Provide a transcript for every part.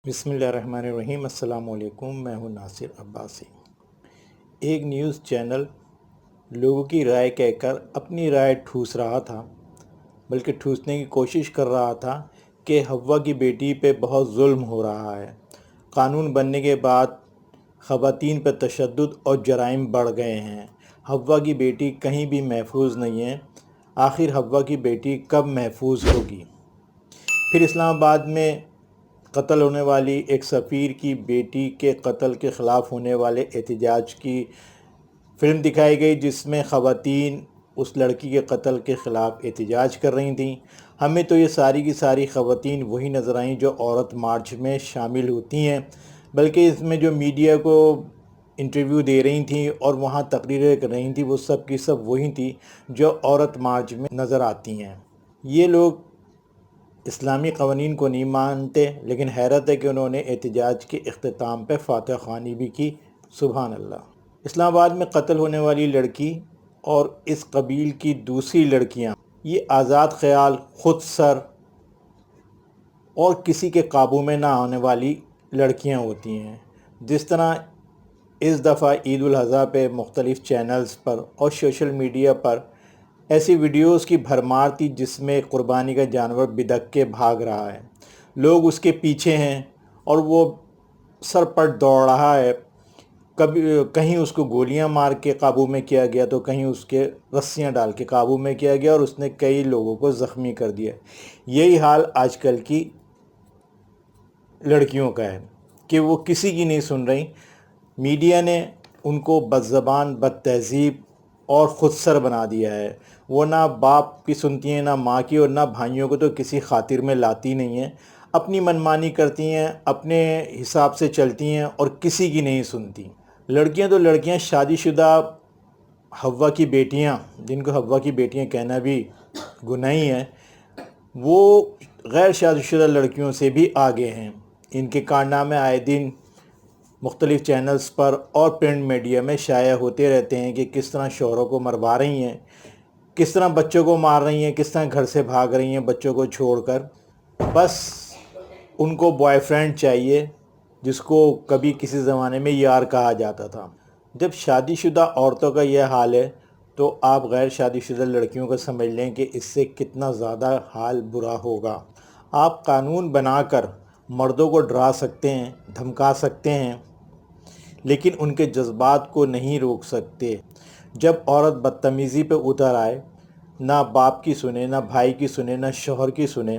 بسم اللہ الرحمن الرحیم۔ السلام علیکم، میں ہوں ناصر عباسی۔ ایک نیوز چینل لوگوں کی رائے کہہ کر اپنی رائے ٹھوس رہا تھا، بلکہ ٹھوسنے کی کوشش کر رہا تھا کہ حوا کی بیٹی پہ بہت ظلم ہو رہا ہے۔ قانون بننے کے بعد خواتین پہ تشدد اور جرائم بڑھ گئے ہیں۔ حوا کی بیٹی کہیں بھی محفوظ نہیں ہے۔ آخر حوا کی بیٹی کب محفوظ ہوگی؟ پھر اسلام آباد میں قتل ہونے والی ایک سفیر کی بیٹی کے قتل کے خلاف ہونے والے احتجاج کی فلم دکھائی گئی، جس میں خواتین اس لڑکی کے قتل کے خلاف احتجاج کر رہی تھیں۔ ہمیں تو یہ ساری کی ساری خواتین وہی نظر آئیں جو عورت مارچ میں شامل ہوتی ہیں، بلکہ اس میں جو میڈیا کو انٹرویو دے رہی تھیں اور وہاں تقریریں کر رہی تھیں، وہ سب کی سب وہی تھیں جو عورت مارچ میں نظر آتی ہیں۔ یہ لوگ اسلامی قوانین کو نہیں مانتے، لیکن حیرت ہے کہ انہوں نے احتجاج کے اختتام پہ فاتحہ خوانی بھی کی۔ سبحان اللہ۔ اسلام آباد میں قتل ہونے والی لڑکی اور اس قبیل کی دوسری لڑکیاں، یہ آزاد خیال، خود سر اور کسی کے قابو میں نہ آنے والی لڑکیاں ہوتی ہیں۔ جس طرح اس دفعہ عید الاضحیٰ پہ مختلف چینلز پر اور سوشل میڈیا پر ایسی ویڈیوز کی بھرمار تھی جس میں قربانی کا جانور بدک کے بھاگ رہا ہے، لوگ اس کے پیچھے ہیں اور وہ سر پٹ دوڑ رہا ہے۔ کہیں اس کو گولیاں مار کے قابو میں کیا گیا تو کہیں اس کے رسیاں ڈال کے قابو میں کیا گیا، اور اس نے کئی لوگوں کو زخمی کر دیا۔ یہی حال آج کل کی لڑکیوں کا ہے کہ وہ کسی کی نہیں سن رہی۔ میڈیا نے ان کو بد زبان، بد تہذیب اور خود سر بنا دیا ہے۔ وہ نہ باپ کی سنتی ہیں، نہ ماں کی، اور نہ بھائیوں کو تو کسی خاطر میں لاتی نہیں ہیں۔ اپنی منمانی کرتی ہیں، اپنے حساب سے چلتی ہیں اور کسی کی نہیں سنتی۔ لڑکیاں تو لڑکیاں، شادی شدہ حوا کی بیٹیاں، جن کو حوا کی بیٹیاں کہنا بھی گناہی ہے، وہ غیر شادی شدہ لڑکیوں سے بھی آگے ہیں۔ ان کے کارنامے آئے دن مختلف چینلز پر اور پرنٹ میڈیا میں شائع ہوتے رہتے ہیں کہ کس طرح شوہروں کو مروا رہی ہیں، کس طرح بچوں کو مار رہی ہیں، کس طرح گھر سے بھاگ رہی ہیں بچوں کو چھوڑ کر۔ بس ان کو بوائے فرینڈ چاہیے، جس کو کبھی کسی زمانے میں یار کہا جاتا تھا۔ جب شادی شدہ عورتوں کا یہ حال ہے تو آپ غیر شادی شدہ لڑکیوں کو سمجھ لیں کہ اس سے کتنا زیادہ حال برا ہوگا۔ آپ قانون بنا کر مردوں کو ڈرا سکتے ہیں، دھمکا سکتے ہیں، لیکن ان کے جذبات کو نہیں روک سکتے۔ جب عورت بدتمیزی پہ اتر آئے، نہ باپ کی سنے، نہ بھائی کی سنے، نہ شوہر کی سنے،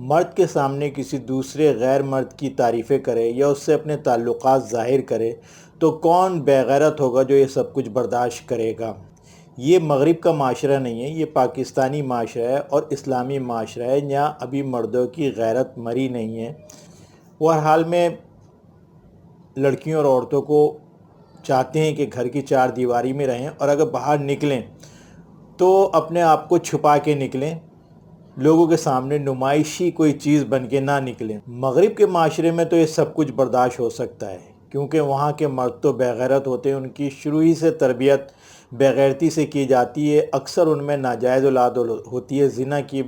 مرد کے سامنے کسی دوسرے غیر مرد کی تعریفیں کرے یا اس سے اپنے تعلقات ظاہر کرے، تو کون بے غیرت ہوگا جو یہ سب کچھ برداشت کرے گا؟ یہ مغرب کا معاشرہ نہیں ہے، یہ پاکستانی معاشرہ ہے اور اسلامی معاشرہ ہے، جہاں ابھی مردوں کی غیرت مری نہیں ہے۔ وہ ہر حال میں لڑکیوں اور عورتوں کو چاہتے ہیں کہ گھر کی چار دیواری میں رہیں، اور اگر باہر نکلیں تو اپنے آپ کو چھپا کے نکلیں، لوگوں کے سامنے نمائشی کوئی چیز بن کے نہ نکلیں۔ مغرب کے معاشرے میں تو یہ سب کچھ برداشت ہو سکتا ہے، کیونکہ وہاں کے مرد تو بے غیرت ہوتے ہیں، ان کی شروع ہی سے تربیت بے غیرتی سے کی جاتی ہے۔ اکثر ان میں ناجائز اولاد ہوتی ہے، زنا کی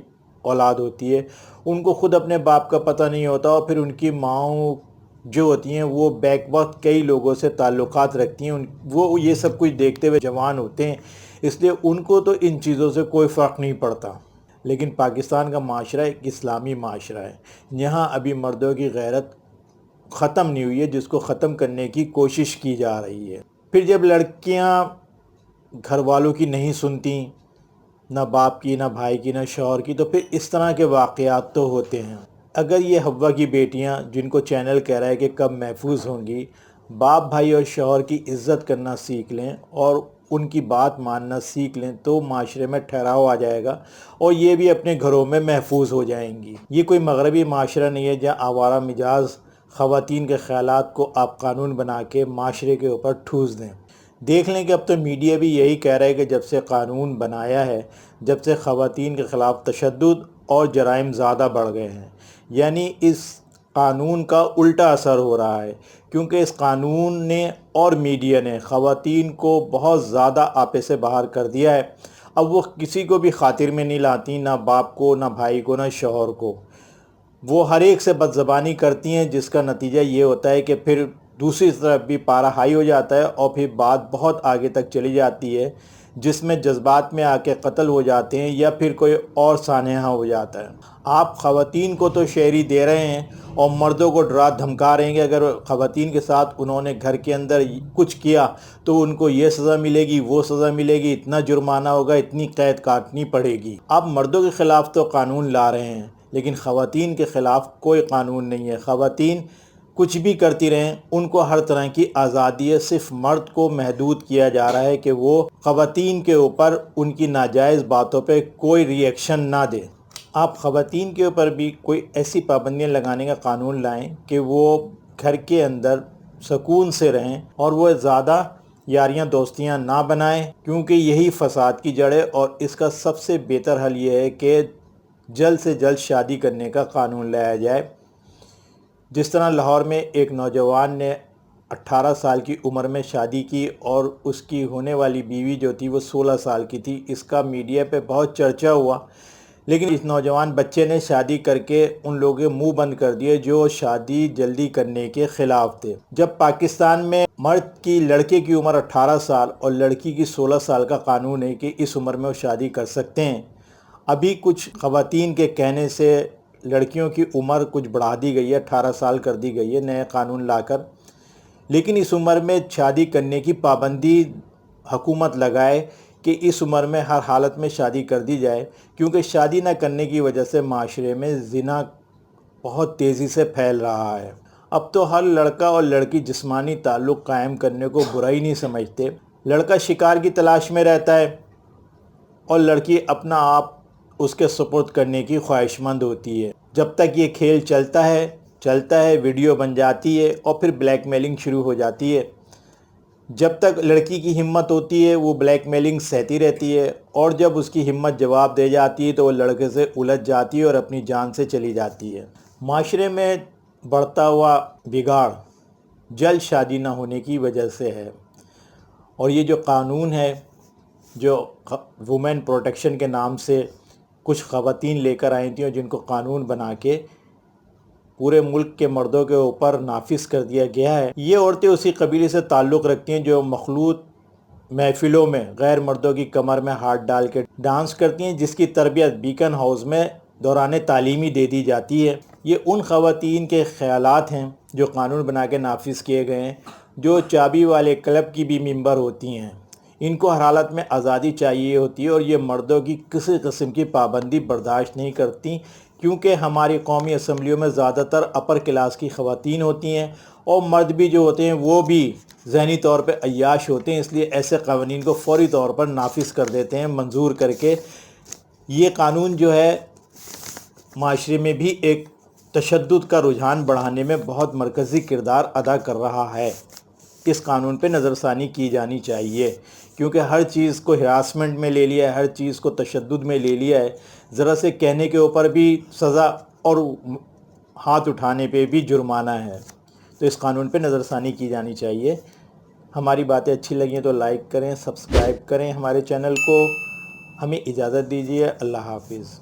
اولاد ہوتی ہے، ان کو خود اپنے باپ کا پتہ نہیں ہوتا، اور پھر ان کی ماؤں جو ہوتی ہیں وہ بیک وقت کئی لوگوں سے تعلقات رکھتی ہیں، وہ یہ سب کچھ دیکھتے ہوئے جوان ہوتے ہیں، اس لیے ان کو تو ان چیزوں سے کوئی فرق نہیں پڑتا۔ لیکن پاکستان کا معاشرہ ایک اسلامی معاشرہ ہے، یہاں ابھی مردوں کی غیرت ختم نہیں ہوئی ہے، جس کو ختم کرنے کی کوشش کی جا رہی ہے۔ پھر جب لڑکیاں گھر والوں کی نہیں سنتی، نہ باپ کی، نہ بھائی کی، نہ شوہر کی، تو پھر اس طرح کے واقعات تو ہوتے ہیں۔ اگر یہ حوا کی بیٹیاں، جن کو چینل کہہ رہا ہے کہ کب محفوظ ہوں گی، باپ، بھائی اور شوہر کی عزت کرنا سیکھ لیں اور ان کی بات ماننا سیکھ لیں، تو معاشرے میں ٹھہراؤ آ جائے گا اور یہ بھی اپنے گھروں میں محفوظ ہو جائیں گی۔ یہ کوئی مغربی معاشرہ نہیں ہے جہاں آوارہ مجاز خواتین کے خیالات کو آپ قانون بنا کے معاشرے کے اوپر ٹھوس دیں۔ دیکھ لیں کہ اب تو میڈیا بھی یہی کہہ رہا ہے کہ جب سے قانون بنایا ہے، جب سے خواتین کے خلاف تشدد اور جرائم زیادہ بڑھ گئے ہیں، یعنی اس قانون کا الٹا اثر ہو رہا ہے، کیونکہ اس قانون نے اور میڈیا نے خواتین کو بہت زیادہ آپے سے باہر کر دیا ہے۔ اب وہ کسی کو بھی خاطر میں نہیں لاتی، نہ باپ کو، نہ بھائی کو، نہ شوہر کو۔ وہ ہر ایک سے بدزبانی کرتی ہیں، جس کا نتیجہ یہ ہوتا ہے کہ پھر دوسری طرف بھی پارا ہائی ہو جاتا ہے اور پھر بات بہت آگے تک چلی جاتی ہے، جس میں جذبات میں آ کے قتل ہو جاتے ہیں یا پھر کوئی اور سانحہ ہو جاتا ہے۔ آپ خواتین کو تو شہری دے رہے ہیں اور مردوں کو ڈرا دھمکا رہے ہیں کہ اگر خواتین کے ساتھ انہوں نے گھر کے اندر کچھ کیا تو ان کو یہ سزا ملے گی، وہ سزا ملے گی، اتنا جرمانہ ہوگا، اتنی قید کاٹنی پڑے گی۔ آپ مردوں کے خلاف تو قانون لا رہے ہیں لیکن خواتین کے خلاف کوئی قانون نہیں ہے۔ خواتین کچھ بھی کرتی رہیں، ان کو ہر طرح کی آزادی ہے، صرف مرد کو محدود کیا جا رہا ہے کہ وہ خواتین کے اوپر ان کی ناجائز باتوں پہ کوئی ری ایکشن نہ دے۔ آپ خواتین کے اوپر بھی کوئی ایسی پابندیاں لگانے کا قانون لائیں کہ وہ گھر کے اندر سکون سے رہیں اور وہ زیادہ یاریاں دوستیاں نہ بنائیں، کیونکہ یہی فساد کی جڑ ہے۔ اور اس کا سب سے بہتر حل یہ ہے کہ جلد سے جلد شادی کرنے کا قانون لایا جائے۔ جس طرح لاہور میں ایک نوجوان نے 18 سال کی عمر میں شادی کی اور اس کی ہونے والی بیوی جو تھی وہ 16 سال کی تھی، اس کا میڈیا پہ بہت چرچا ہوا، لیکن اس نوجوان بچے نے شادی کر کے ان لوگوں کے منہ بند کر دیے جو شادی جلدی کرنے کے خلاف تھے۔ جب پاکستان میں مرد کی لڑکے کی عمر 18 سال اور لڑکی کی 16 سال کا قانون ہے کہ اس عمر میں وہ شادی کر سکتے ہیں، ابھی کچھ خواتین کے کہنے سے لڑکیوں کی عمر کچھ بڑھا دی گئی ہے، 18 سال کر دی گئی ہے نئے قانون لا کر، لیکن اس عمر میں شادی کرنے کی پابندی حکومت لگائے کہ اس عمر میں ہر حالت میں شادی کر دی جائے، کیونکہ شادی نہ کرنے کی وجہ سے معاشرے میں زنا بہت تیزی سے پھیل رہا ہے۔ اب تو ہر لڑکا اور لڑکی جسمانی تعلق قائم کرنے کو برائی نہیں سمجھتے۔ لڑکا شکار کی تلاش میں رہتا ہے اور لڑکی اپنا آپ اس کے سپرد کرنے کی خواہش مند ہوتی ہے۔ جب تک یہ کھیل چلتا ہے ویڈیو بن جاتی ہے اور پھر بلیک میلنگ شروع ہو جاتی ہے۔ جب تک لڑکی کی ہمت ہوتی ہے وہ بلیک میلنگ سہتی رہتی ہے، اور جب اس کی ہمت جواب دے جاتی ہے تو وہ لڑکے سے الجھ جاتی ہے اور اپنی جان سے چلی جاتی ہے۔ معاشرے میں بڑھتا ہوا بگاڑ جلد شادی نہ ہونے کی وجہ سے ہے، اور یہ جو قانون ہے جو وومن پروٹیکشن کے نام سے کچھ خواتین لے کر آئی تھیں اور جن کو قانون بنا کے پورے ملک کے مردوں کے اوپر نافذ کر دیا گیا ہے، یہ عورتیں اسی قبیلے سے تعلق رکھتی ہیں جو مخلوط محفلوں میں غیر مردوں کی کمر میں ہاتھ ڈال کے ڈانس کرتی ہیں، جس کی تربیت بیکن ہاؤس میں دوران تعلیمی دے دی جاتی ہے۔ یہ ان خواتین کے خیالات ہیں جو قانون بنا کے نافذ کیے گئے ہیں، جو چابی والے کلب کی بھی ممبر ہوتی ہیں۔ ان کو ہر حالت میں آزادی چاہیے ہوتی ہے اور یہ مردوں کی کسی قسم کی پابندی برداشت نہیں کرتی، کیونکہ ہماری قومی اسمبلیوں میں زیادہ تر اپر کلاس کی خواتین ہوتی ہیں اور مرد بھی جو ہوتے ہیں وہ بھی ذہنی طور پہ عیاش ہوتے ہیں، اس لیے ایسے قوانین کو فوری طور پر نافذ کر دیتے ہیں منظور کر کے۔ یہ قانون جو ہے معاشرے میں بھی ایک تشدد کا رجحان بڑھانے میں بہت مرکزی کردار ادا کر رہا ہے۔ اس قانون پہ نظر ثانی کی جانی چاہیے، کیونکہ ہر چیز کو ہراسمنٹ میں لے لیا ہے، ہر چیز کو تشدد میں لے لیا ہے، ذرا سے کہنے کے اوپر بھی سزا اور ہاتھ اٹھانے پہ بھی جرمانہ ہے۔ تو اس قانون پہ نظر ثانی کی جانی چاہیے۔ ہماری باتیں اچھی لگیں تو لائک کریں، سبسکرائب کریں ہمارے چینل کو۔ ہمیں اجازت دیجیے، اللہ حافظ۔